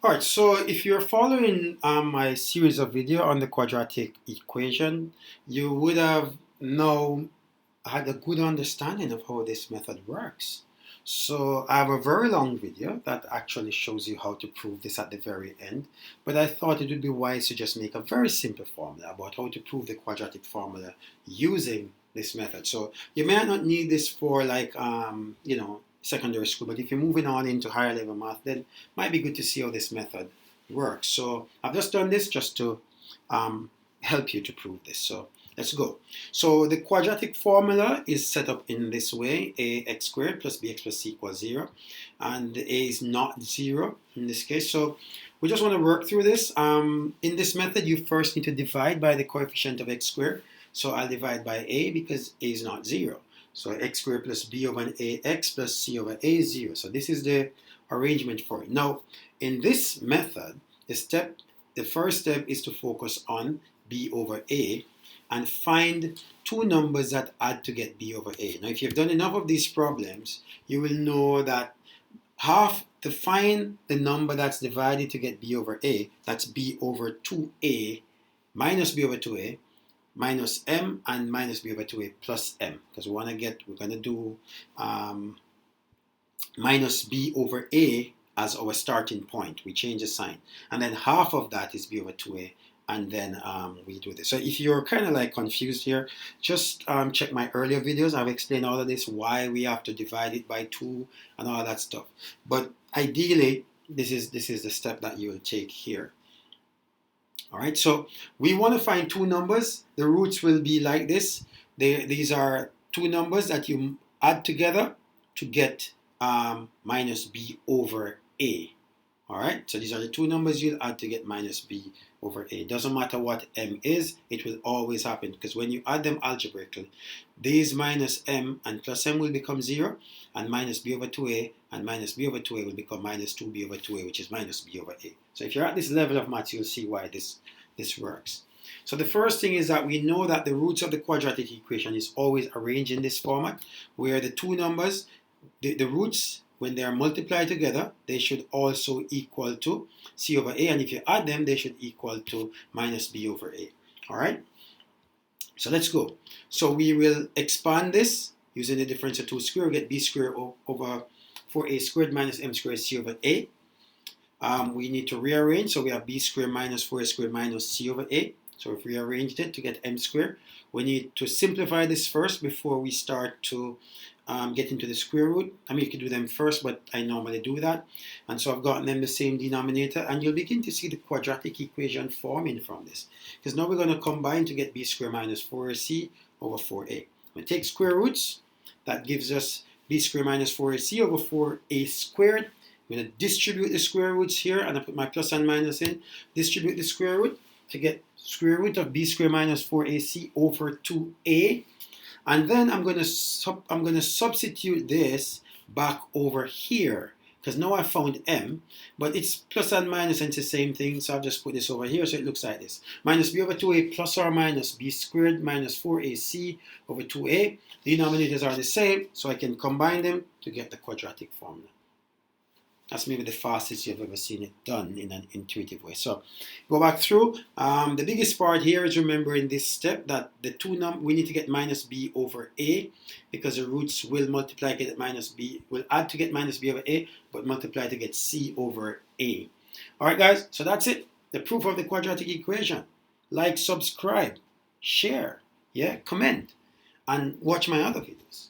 Alright, so if you're following my series of video on the quadratic equation, you would have now had a good understanding of how this method works. So I have a very long video that actually shows you how to prove this at the very end, but I thought it would be wise to just make a very simple formula about how to prove the quadratic formula using this method. So you may not need this for like, secondary school, but if you're moving on into higher level math, then it might be good to see how this method works. So I've just done this just to help you to prove this. So let's go. So the quadratic formula is set up in this way: ax squared plus bx plus c equals 0, and a is not 0 in this case. So we just want to work through this. In this method, you first need to divide by the coefficient of x squared. So I'll divide by a because a is not 0. So x squared plus b over ax plus c over a is 0. So this is the arrangement for it. Now, in this method, the first step is to focus on b over a and find two numbers that add to get b over a. Now, if you've done enough of these problems, you will know that to find the number that's divided to get b over a, that's b over 2a minus b over 2a, minus m and minus b over 2a plus m, because we're going to do minus b over a as our starting point. We change the sign, and then half of that is b over 2a, and then we do this. So if you're kind of like confused here, just check my earlier videos. I've explained all of this, why we have to divide it by 2 and all that stuff. But ideally, this is the step that you will take here. All right, so we want to find two numbers. The roots will be like this. These are two numbers that you add together to get minus b over a. All right, so these are the two numbers you'll add to get minus b over a. It doesn't matter what m is, it will always happen, because when you add them algebraically, these minus m and plus m will become 0, and minus b over 2a and minus b over 2a will become minus 2b over 2a, which is minus b over a. So if you're at this level of maths, you'll see why this works. So the first thing is that we know that the roots of the quadratic equation is always arranged in this format, where the two numbers, the roots, when they are multiplied together, they should also equal to c over a, and if you add them, they should equal to minus b over a. All right? So let's go. So we will expand this using the difference of 2 squared. We get b squared over 4a squared minus m squared c over a. We need to rearrange, so we have b squared minus 4a squared minus c over a. So we've rearranged it to get m squared. We need to simplify this first before we start to get into the square root. I mean, you could do them first, but I normally do that. And so I've gotten them the same denominator, and you'll begin to see the quadratic equation forming from this. Because now we're going to combine to get b squared minus 4ac over 4a. We take square roots. That gives us b squared minus 4ac over 4a squared. I'm going to distribute the square roots here, and I put my plus and minus in. Distribute the square root to get square root of b squared minus 4ac over 2a. And then I'm going to substitute this back over here, because now I found m, but it's plus and minus and it's the same thing, so I'll just put this over here so it looks like this. Minus b over 2a plus or minus b squared minus 4ac over 2a. The denominators are the same, so I can combine them to get the quadratic formula. That's maybe the fastest you've ever seen it done in an intuitive way. So go back through. The biggest part here is remember in this step that the we need to get minus b over a, because the roots will multiply to get minus b, will add to get minus b over a, but multiply to get c over a. All right, guys, so that's it. The proof of the quadratic equation. Like, subscribe, share, comment, and watch my other videos.